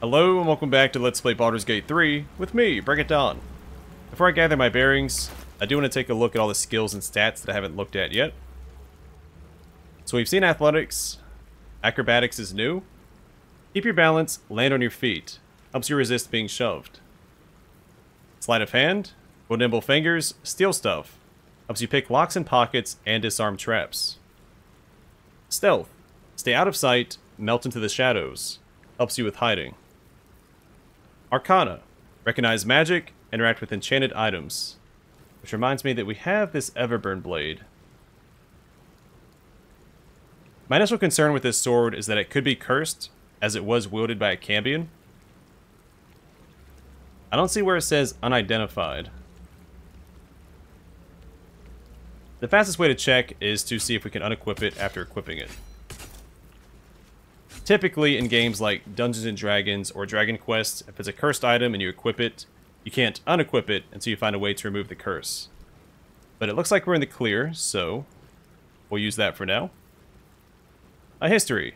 Hello and welcome back to Let's Play Baldur's Gate 3 with me, Bring It Dawn. Before I gather my bearings, I do want to take a look at all the skills and stats that I haven't looked at yet. So we've seen athletics, acrobatics is new. Keep your balance, land on your feet, helps you resist being shoved. Sleight of hand, go nimble fingers, steal stuff, helps you pick locks and pockets and disarm traps. Stealth, stay out of sight, melt into the shadows, helps you with hiding. Arcana, recognize magic, interact with enchanted items. Which reminds me that we have this Everburn blade. My initial concern with this sword is that it could be cursed, as it was wielded by a Cambion. I don't see where it says unidentified. The fastest way to check is to see if we can unequip it after equipping it. Typically, in games like Dungeons & Dragons or Dragon Quest, if it's a cursed item and you equip it, you can't unequip it until you find a way to remove the curse. But it looks like we're in the clear, so we'll use that for now. A history.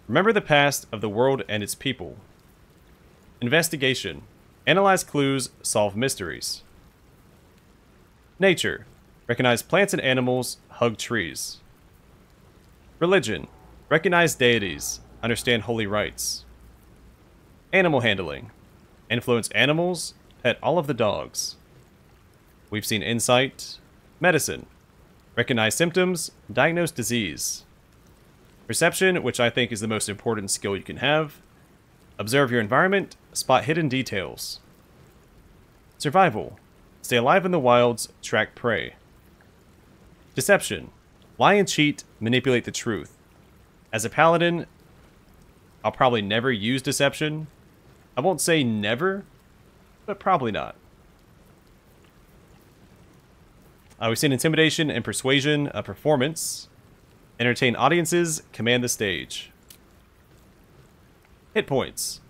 Remember the past of the world and its people. Investigation. Analyze clues, solve mysteries. Nature. Recognize plants and animals, hug trees. Religion. Recognize deities. Understand holy rites. Animal handling. Influence animals, pet all of the dogs. We've seen insight. Medicine. Recognize symptoms, diagnose disease. Perception, which I think is the most important skill you can have. Observe your environment, spot hidden details. Survival. Stay alive in the wilds, track prey. Deception. Lie and cheat, manipulate the truth. As a paladin, I'll probably never use deception. I won't say never, but probably not. We've seen intimidation and persuasion, a performance. Entertain audiences, command the stage. Hit points.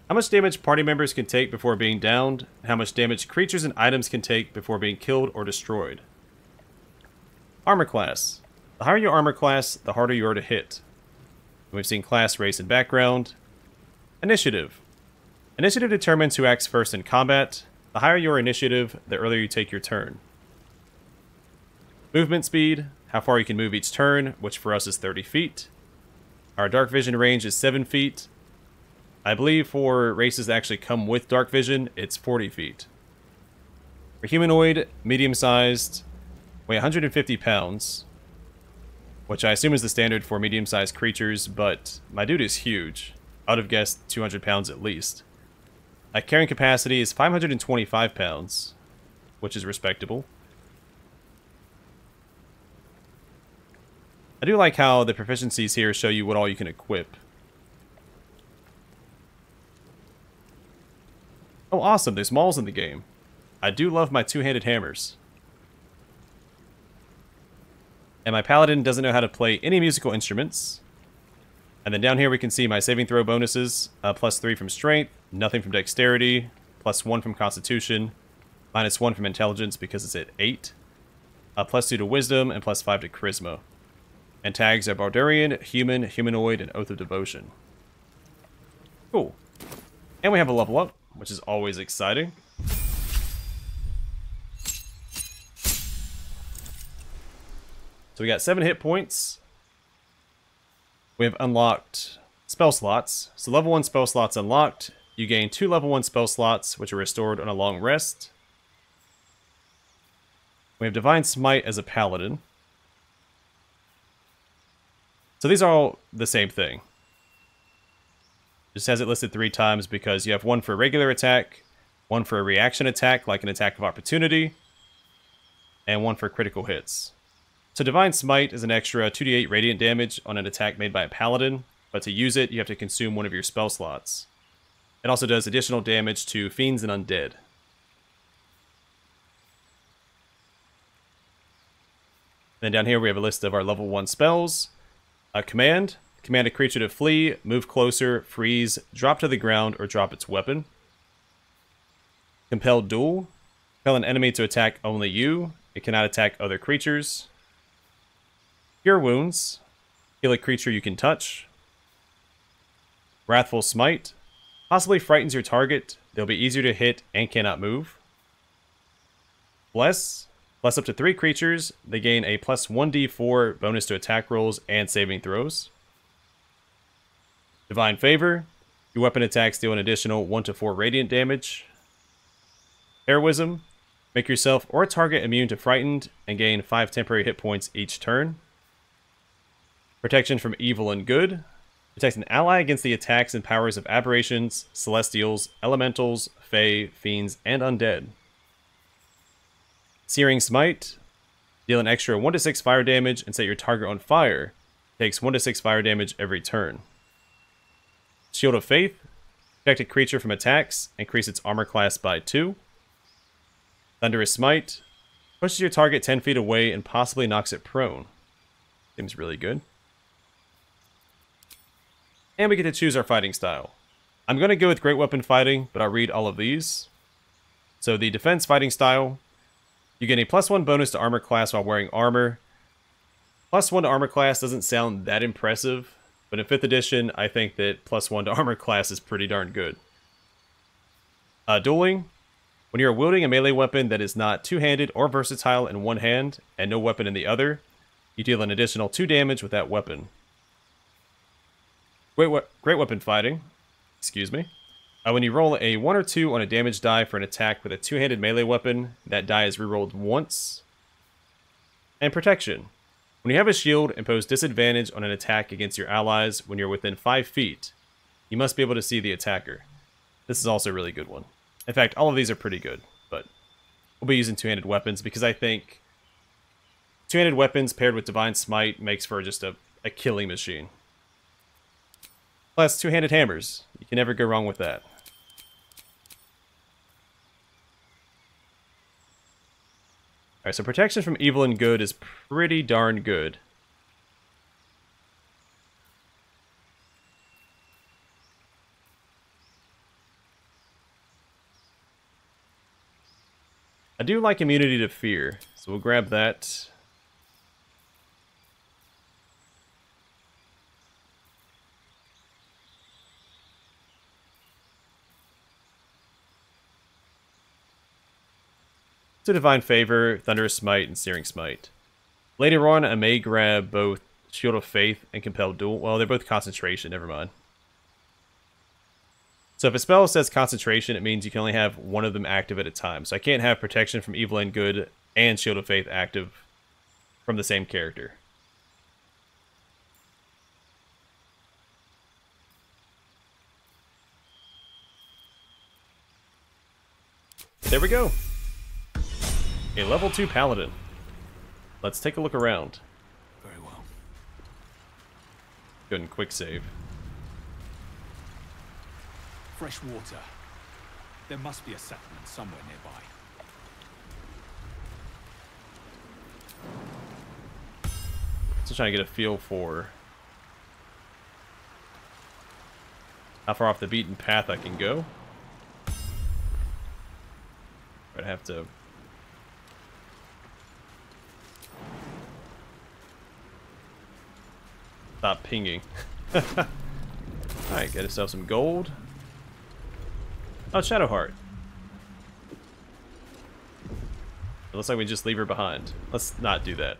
How much damage party members can take before being downed, and how much damage creatures and items can take before being killed or destroyed. Armor class. The higher your armor class, the harder you are to hit. We've seen class, race, and background. Initiative. Initiative determines who acts first in combat. The higher your initiative, the earlier you take your turn. Movement speed. How far you can move each turn, which for us is 30 feet. Our dark vision range is 7 feet. I believe for races that actually come with dark vision, it's 40 feet. For humanoid, medium-sized, weigh 150 pounds. Which I assume is the standard for medium-sized creatures, but my dude is huge. I would have guessed 200 pounds at least. Carrying capacity is 525 pounds, which is respectable. I do like how the proficiencies here show you what all you can equip. Oh, awesome, there's mauls in the game. I do love my two-handed hammers. And my paladin doesn't know how to play any musical instruments. And then down here we can see my saving throw bonuses. +3 from strength, nothing from dexterity, +1 from constitution, -1 from intelligence because it's at 8, +2 to wisdom, and +5 to charisma. And tags are barbarian, human, humanoid, and oath of devotion. Cool. And we have a level up, which is always exciting. So we got 7 hit points. We have unlocked spell slots. So level 1 spell slots unlocked. You gain 2 level 1 spell slots, which are restored on a long rest. We have Divine Smite as a paladin. So these are all the same thing. Just has it listed 3 times because you have one for a regular attack, one for a reaction attack, like an attack of opportunity, and one for critical hits. So Divine Smite is an extra 2d8 radiant damage on an attack made by a paladin, but to use it, you have to consume one of your spell slots. It also does additional damage to fiends and undead. Then down here we have a list of our level 1 spells. Command. Command a creature to flee, move closer, freeze, drop to the ground, or drop its weapon. Compel Duel. Compel an enemy to attack only you. It cannot attack other creatures. Cure Wounds. Heal a creature you can touch. Wrathful Smite. Possibly frightens your target. They'll be easier to hit and cannot move. Bless up to 3 creatures. They gain a plus 1d4 bonus to attack rolls and saving throws. Divine Favor. Your weapon attacks deal an additional 1 to 4 radiant damage. Heroism. Make yourself or a target immune to frightened and gain 5 temporary hit points each turn. Protection from evil and good. Protects an ally against the attacks and powers of aberrations, celestials, elementals, fae, fiends, and undead. Searing Smite. Deal an extra 1 to 6 fire damage and set your target on fire. Takes 1 to 6 fire damage every turn. Shield of Faith. Protect a creature from attacks. Increase its armor class by 2. Thunderous Smite. Pushes your target 10 feet away and possibly knocks it prone. Seems really good. And we get to choose our fighting style. I'm going to go with Great Weapon Fighting, but I'll read all of these. So the Defense Fighting style. You get a +1 bonus to armor class while wearing armor. +1 to armor class doesn't sound that impressive, but in 5th edition, I think that +1 to armor class is pretty darn good. Dueling. When you're wielding a melee weapon that is not two-handed or versatile in one hand, and no weapon in the other, you deal an additional 2 damage with that weapon. Great Weapon Fighting. Excuse me. When you roll a 1 or 2 on a damage die for an attack with a two-handed melee weapon, that die is rerolled once. And Protection. When you have a shield, impose disadvantage on an attack against your allies when you're within 5 feet. You must be able to see the attacker. This is also a really good one. In fact, all of these are pretty good, but we'll be using two-handed weapons because I think two-handed weapons paired with Divine Smite makes for just a killing machine. Plus, two-handed hammers. You can never go wrong with that. Alright, so protection from evil and good is pretty darn good. I do like immunity to fear, so we'll grab that. So Divine Favor, Thunderous Smite, and Searing Smite. Later on, I may grab both Shield of Faith and Compel Duel. Well, they're both concentration, never mind. So if a spell says concentration, it means you can only have one of them active at a time. So I can't have Protection from Evil and Good and Shield of Faith active from the same character. There we go. A level 2 Paladin. Let's take a look around. Very well. Go ahead and quick save. Fresh water. There must be a settlement somewhere nearby. Still trying to get a feel for how far off the beaten path I can go. I'd have to stop pinging. Alright, get ourselves some gold. Oh, Shadowheart. It looks like we just leave her behind. Let's not do that.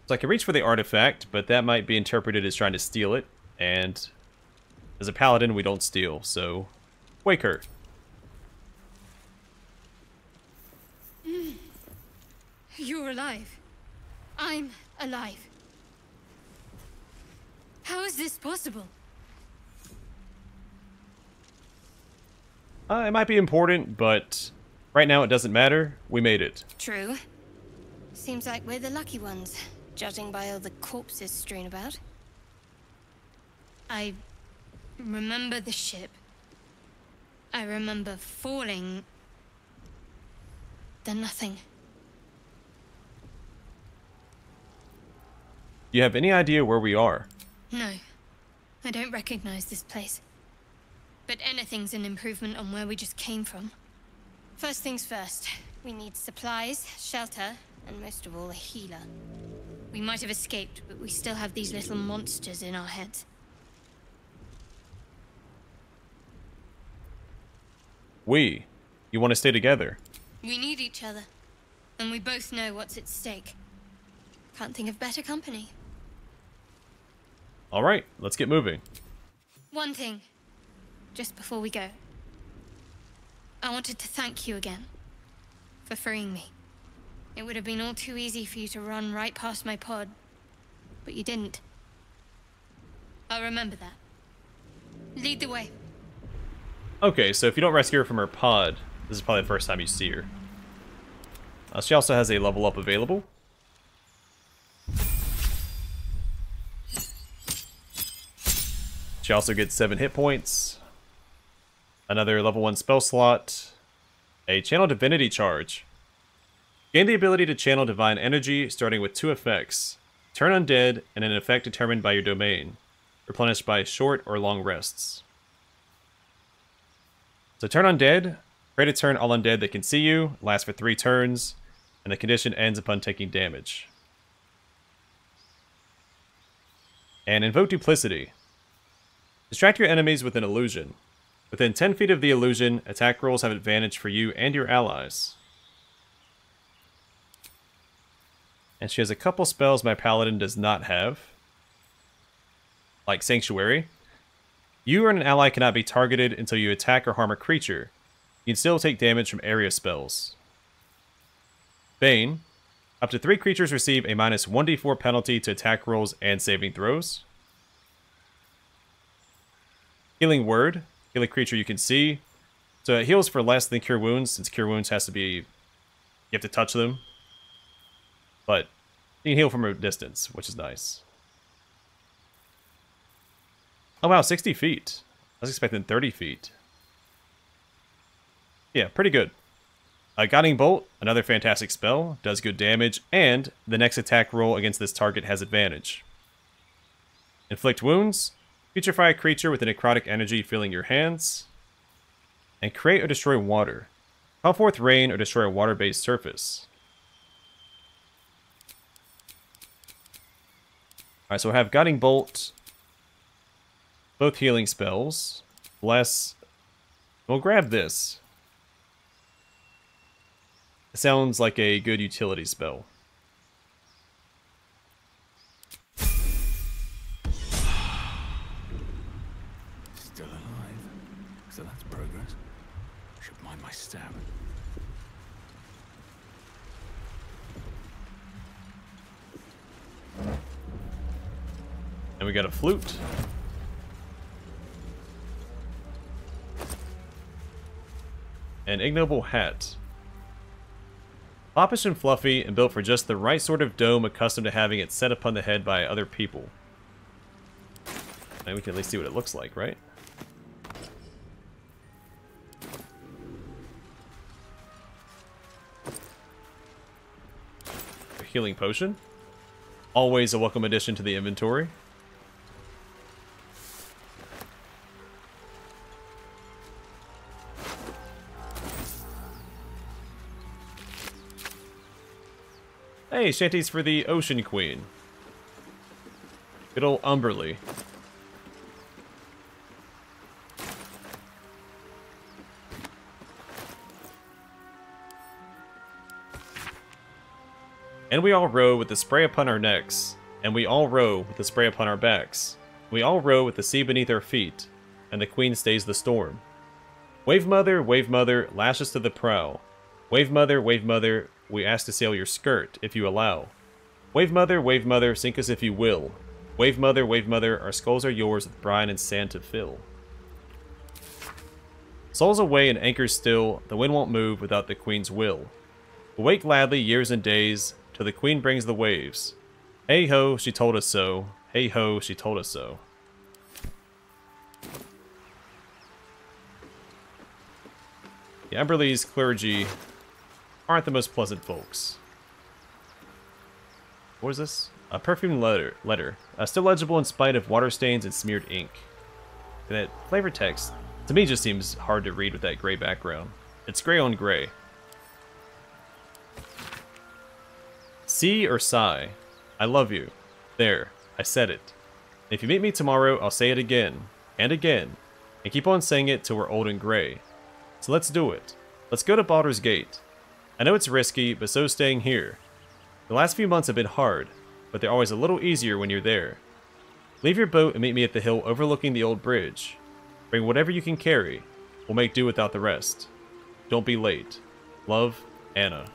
So I can reach for the artifact, but that might be interpreted as trying to steal it, and as a paladin, we don't steal, so wake her. You're alive. I'm alive. How is this possible? It might be important, but right now it doesn't matter. We made it. True. Seems like we're the lucky ones, judging by all the corpses strewn about. I remember the ship. I remember falling. Then nothing. Do you have any idea where we are? No. I don't recognize this place. But anything's an improvement on where we just came from. First things first. We need supplies, shelter, and most of all, a healer. We might have escaped, but we still have these little monsters in our heads. You want to stay together? We need each other, and we both know what's at stake. Can't think of better company. Alright, let's get moving. One thing, just before we go. I wanted to thank you again for freeing me. It would have been all too easy for you to run right past my pod, but you didn't. I'll remember that. Lead the way. Okay, so if you don't rescue her from her pod, this is probably the first time you see her. She also has a level up available. She also gets 7 hit points. Another level 1 spell slot. A channel divinity charge. Gain the ability to channel divine energy, starting with 2 effects. Turn undead, and an effect determined by your domain. Replenished by short or long rests. So turn undead. Create a turn all undead that can see you. Lasts for 3 turns. And the condition ends upon taking damage. And invoke duplicity. Distract your enemies with an illusion. Within 10 feet of the illusion, attack rolls have advantage for you and your allies. And she has a couple spells my paladin does not have. Like Sanctuary. You or an ally cannot be targeted until you attack or harm a creature. You can still take damage from area spells. Bane. Up to 3 creatures receive a minus 1d4 penalty to attack rolls and saving throws. Healing Word. Heal a creature you can see. So it heals for less than Cure Wounds, since Cure Wounds has to be... you have to touch them. But you can heal from a distance, which is nice. Oh wow, 60 feet. I was expecting 30 feet. Yeah, pretty good. Guiding Bolt, another fantastic spell, does good damage, and the next attack roll against this target has advantage. Inflict Wounds, putrefy a creature with a necrotic energy filling your hands, and create or destroy water. Call forth rain or destroy a water-based surface. Alright, so I have Guiding Bolt, both healing spells, Bless. We'll grab this. It sounds like a good utility spell. Still alive. So that's progress. Should mind my stab. And we got a flute. An ignoble hat. Foppish and fluffy, and built for just the right sort of dome accustomed to having it set upon the head by other people. And we can at least see what it looks like, right? A healing potion. Always a welcome addition to the inventory. Hey, shanties for the Ocean Queen. Good old Umberly. And we all row with the spray upon our necks, and we all row with the spray upon our backs. We all row with the sea beneath our feet, and the Queen stays the storm. Wave mother, lash us to the prow. Wave mother, we ask to sail your skirt, if you allow. Wave mother, sink us if you will. Wave mother, our skulls are yours with brine and sand to fill. Souls away and anchors still, the wind won't move without the Queen's will. We'll wait gladly years and days, till the Queen brings the waves. Hey ho, she told us so. Hey ho, she told us so. The Umberlee's clergy aren't the most pleasant folks. What is this? A perfumed letter. Still legible in spite of water stains and smeared ink. That flavor text, to me, just seems hard to read with that gray background. It's gray on gray. See or sigh. I love you. There, I said it. If you meet me tomorrow, I'll say it again, and again, and keep on saying it till we're old and gray. So let's do it. Let's go to Baldur's Gate. I know it's risky, but so's staying here. The last few months have been hard, but they're always a little easier when you're there. Leave your boat and meet me at the hill overlooking the old bridge. Bring whatever you can carry. We'll make do without the rest. Don't be late. Love, Anna.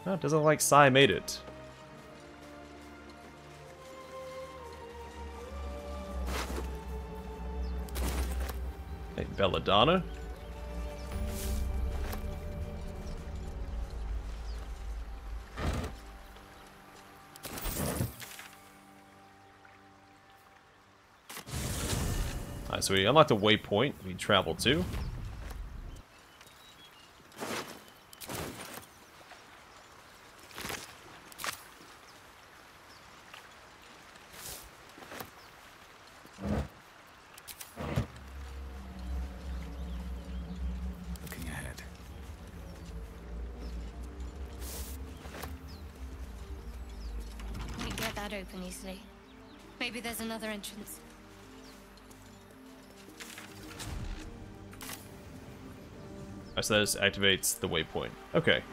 Oh, it doesn't look like Sai made it. Hey, Belladonna? Alright, so we unlocked a waypoint we can travel to. Looking ahead. Can't get that open easily. Maybe there's another entrance. So that just activates the waypoint. Okay.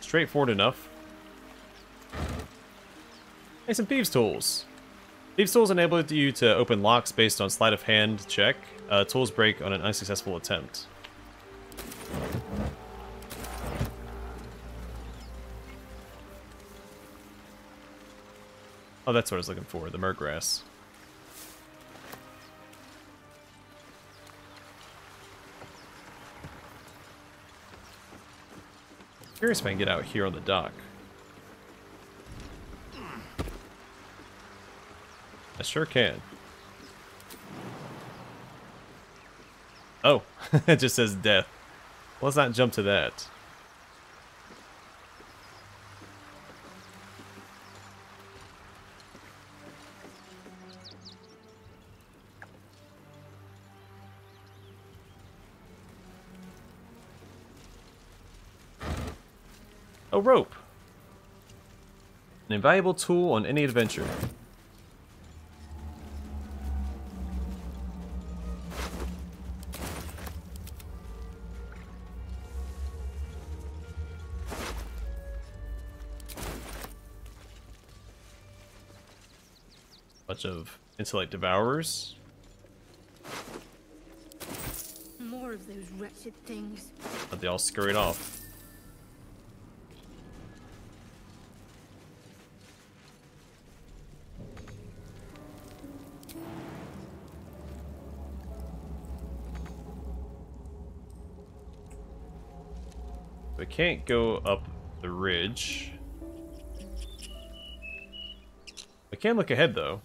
Straightforward enough. Hey, some Thieves' Tools. Thieves' Tools enable you to open locks based on sleight of hand check. Tools break on an unsuccessful attempt. Oh, that's what I was looking for, the Murgrass. Curious if I can get out here on the dock. I sure can. Oh, it just says death. Well, let's not jump to that. A rope. An invaluable tool on any adventure. Bunch of intellect devourers. More of those wretched things. But they all scurried off. We can't go up the ridge. We can look ahead, though.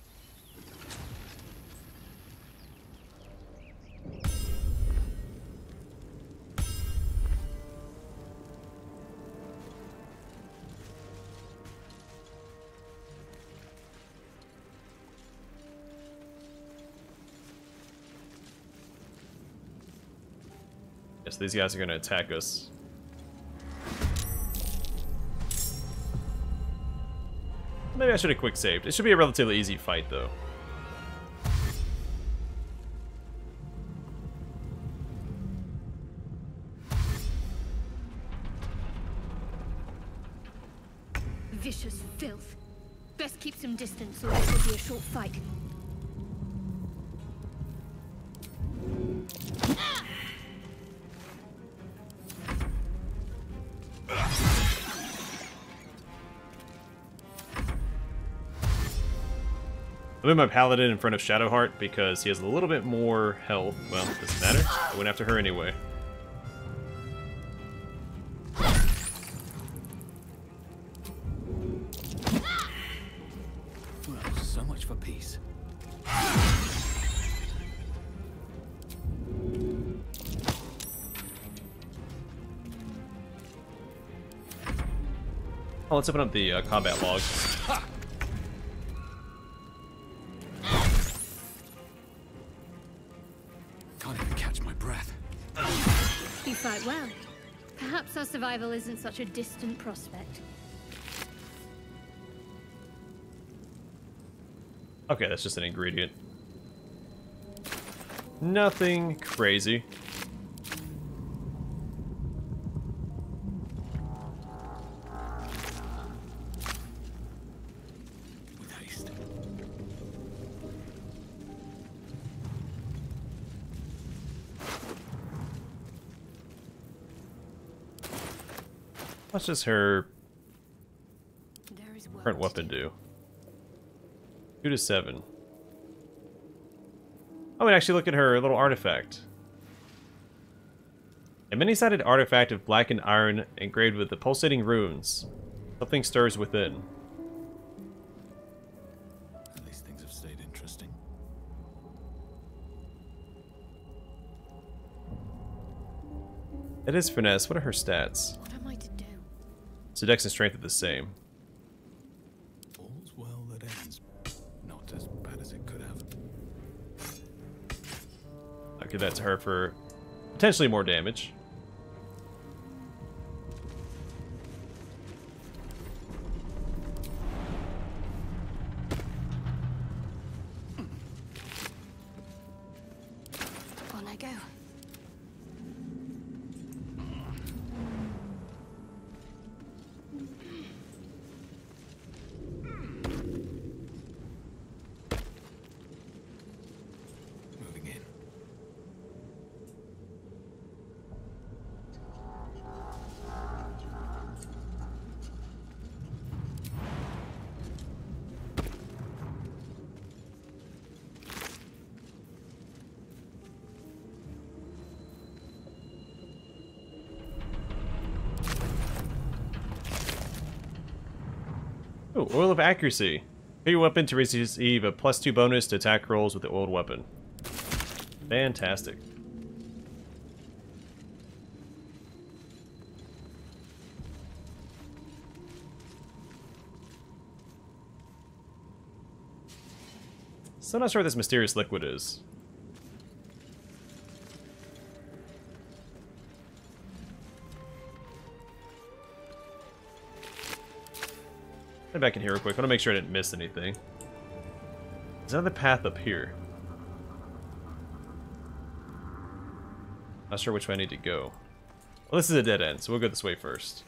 Yes, these guys are going to attack us. Maybe I should have quick saved. It should be a relatively easy fight, though. Vicious filth. Best keep some distance, or this will be a short fight. I move my paladin in front of Shadowheart because he has a little bit more health. Well, doesn't matter. I went after her anyway. Well, so much for peace. Oh, let's open up the combat log. Can't even catch my breath. You fight well. Perhaps our survival isn't such a distant prospect. Okay, that's just an ingredient. Nothing crazy. With haste. What's just her There is work current to weapon do. do? 2 to 7. Oh, and actually look at her little artifact. A many-sided artifact of blackened iron engraved with the pulsating runes. Something stirs within. At least things have stayed interesting. It is finesse. What are her stats? What am I to do? So dex and strength are the same. All's well that ends. Not as bad as it could have. I'll give that to her for potentially more damage. On I go. Moving in. Ooh, Oil of Accuracy. Pay your weapon to receive a +2 bonus to attack rolls with the oiled weapon. Fantastic. So I'm not sure what this mysterious liquid is. Head back in here real quick. I want to make sure I didn't miss anything. There's another path up here. Not sure which way I need to go. Well, this is a dead end, so we'll go this way first.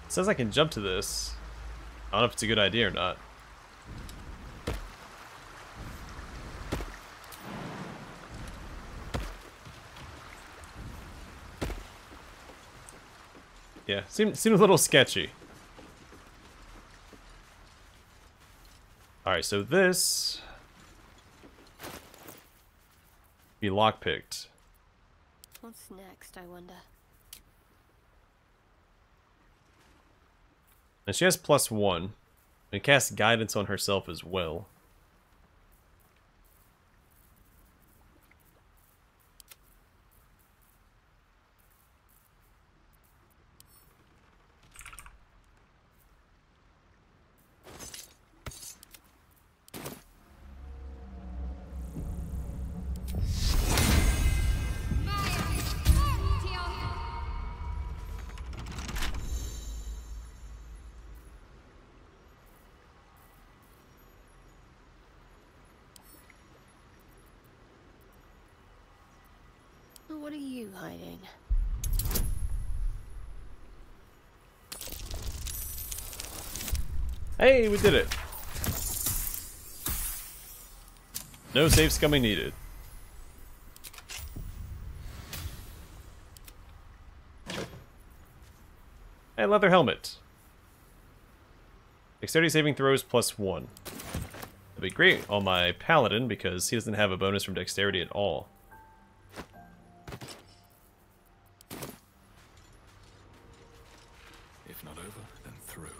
Says I can jump to this. I don't know if it's a good idea or not. Yeah, seemed a little sketchy. Alright, so this be lockpicked. What's next, I wonder? And she has +1. And casts guidance on herself as well. What are you hiding? Hey, we did it! No save scumming needed. And leather helmet. Dexterity saving throws +1. That'd be great on my paladin because he doesn't have a bonus from dexterity at all. If not over, then through.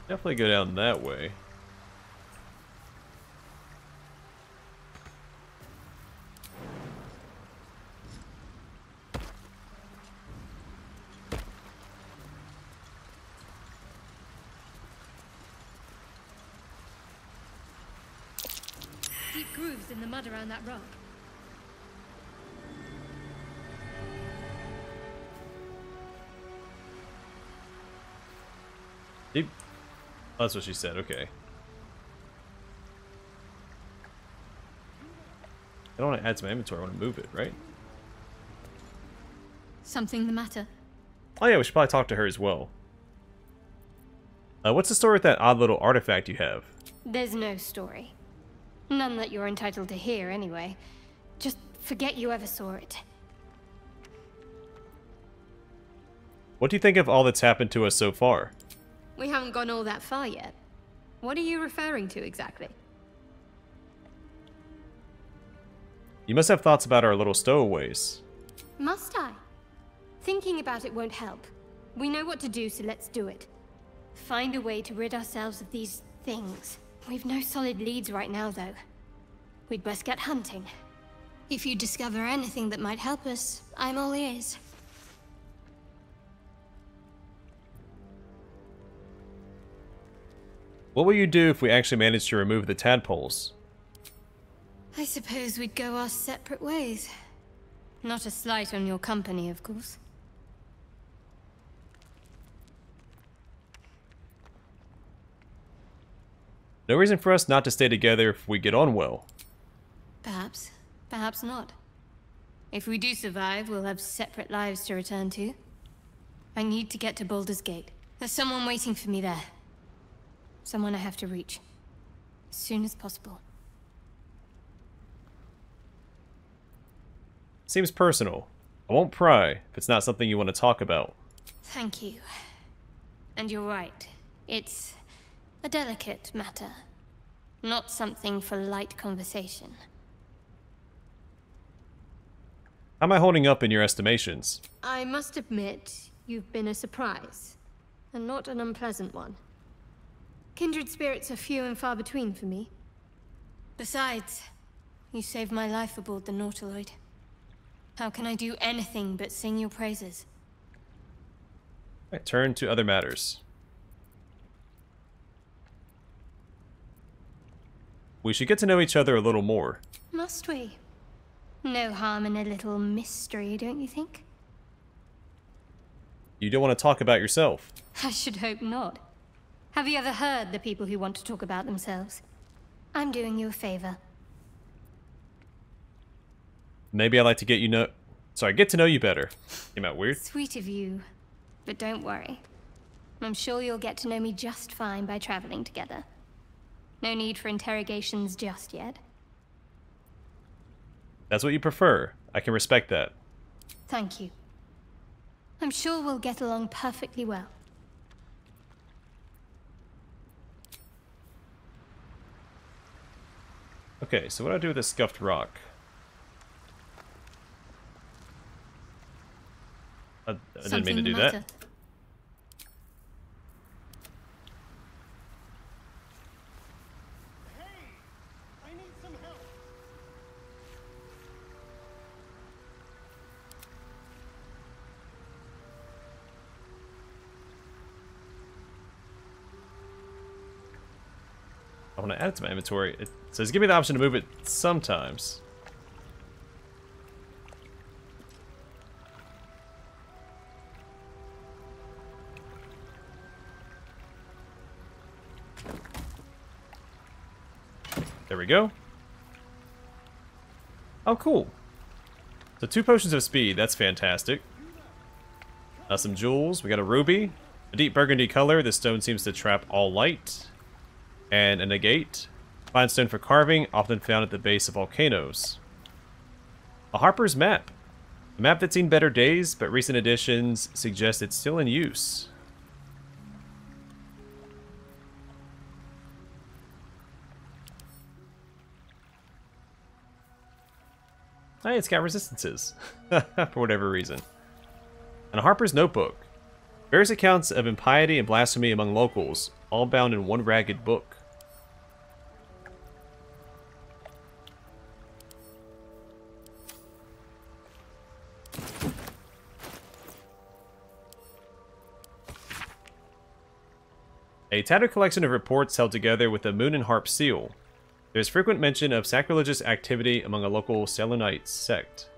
Definitely go down that way. Deep grooves in the mud around that rock. Deep. Oh, that's what she said, okay. I don't want to add to my inventory, I want to move it, right? Something the matter? Oh yeah, we should probably talk to her as well. What's the story with that odd little artifact you have? There's no story. None that you're entitled to hear, anyway. Just forget you ever saw it. What do you think of all that's happened to us so far? We haven't gone all that far yet. What are you referring to exactly? You must have thoughts about our little stowaways. Must I? Thinking about it won't help. We know what to do, so let's do it. Find a way to rid ourselves of these things. We've no solid leads right now, though. We'd best get hunting. If you discover anything that might help us, I'm all ears. What will you do if we actually manage to remove the tadpoles? I suppose we'd go our separate ways. Not a slight on your company, of course. No reason for us not to stay together if we get on well. Perhaps. Perhaps not. If we do survive, we'll have separate lives to return to. I need to get to Baldur's Gate. There's someone waiting for me there. Someone I have to reach. As soon as possible. Seems personal. I won't pry if it's not something you want to talk about. Thank you. And you're right. It's a delicate matter. Not something for light conversation. How am I holding up in your estimations? I must admit, you've been a surprise. And not an unpleasant one. Kindred spirits are few and far between for me. Besides, you saved my life aboard the Nautiloid. How can I do anything but sing your praises? Right, turn to other matters. We should get to know each other a little more. Must we? No harm in a little mystery, don't you think? You don't want to talk about yourself. I should hope not. Have you ever heard the people who want to talk about themselves? I'm doing you a favor. Maybe I'd like to get to know you better. Came out weird. Sweet of you. But don't worry. I'm sure you'll get to know me just fine by traveling together. No need for interrogations just yet. That's what you prefer. I can respect that. Thank you. I'm sure we'll get along perfectly well. Okay, so what do I do with this scuffed rock? I didn't mean to do that. I want to add it to my inventory. It says give me the option to move it sometimes. There we go. Oh, cool. So 2 potions of speed. That's fantastic. Some jewels. We got a ruby. A deep burgundy color. This stone seems to trap all light. And a negate. Fine stone for carving, often found at the base of volcanoes. A Harper's map. A map that's seen better days, but recent additions suggest it's still in use. Hey, it's got resistances. For whatever reason. And a Harper's notebook. Various accounts of impiety and blasphemy among locals, all bound in one ragged book. A tattered collection of reports held together with a moon and harp seal. There's frequent mention of sacrilegious activity among a local Selenites sect.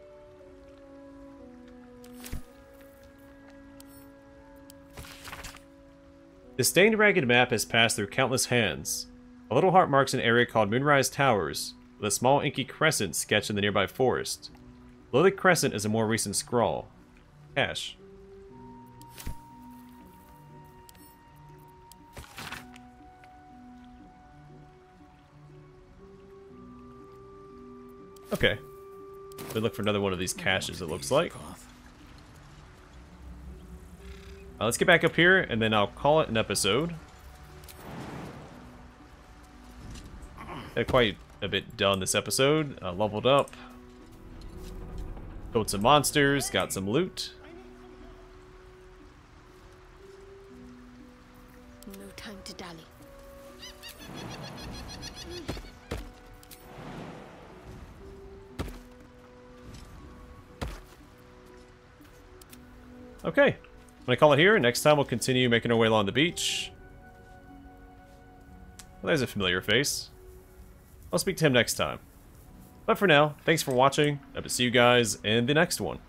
The stained ragged map has passed through countless hands. A little heart marks an area called Moonrise Towers, with a small inky crescent sketched in the nearby forest. Below the crescent is a more recent scrawl. Cash. Okay. We look for another one of these caches, it looks like. Let's get back up here, and then I'll call it an episode. Got quite a bit done this episode. Leveled up. Killed some monsters, got some loot. No time to dally. Okay, I'm gonna call it here. Next time we'll continue making our way along the beach. Well, there's a familiar face. I'll speak to him next time. But for now, thanks for watching. I will see you guys in the next one.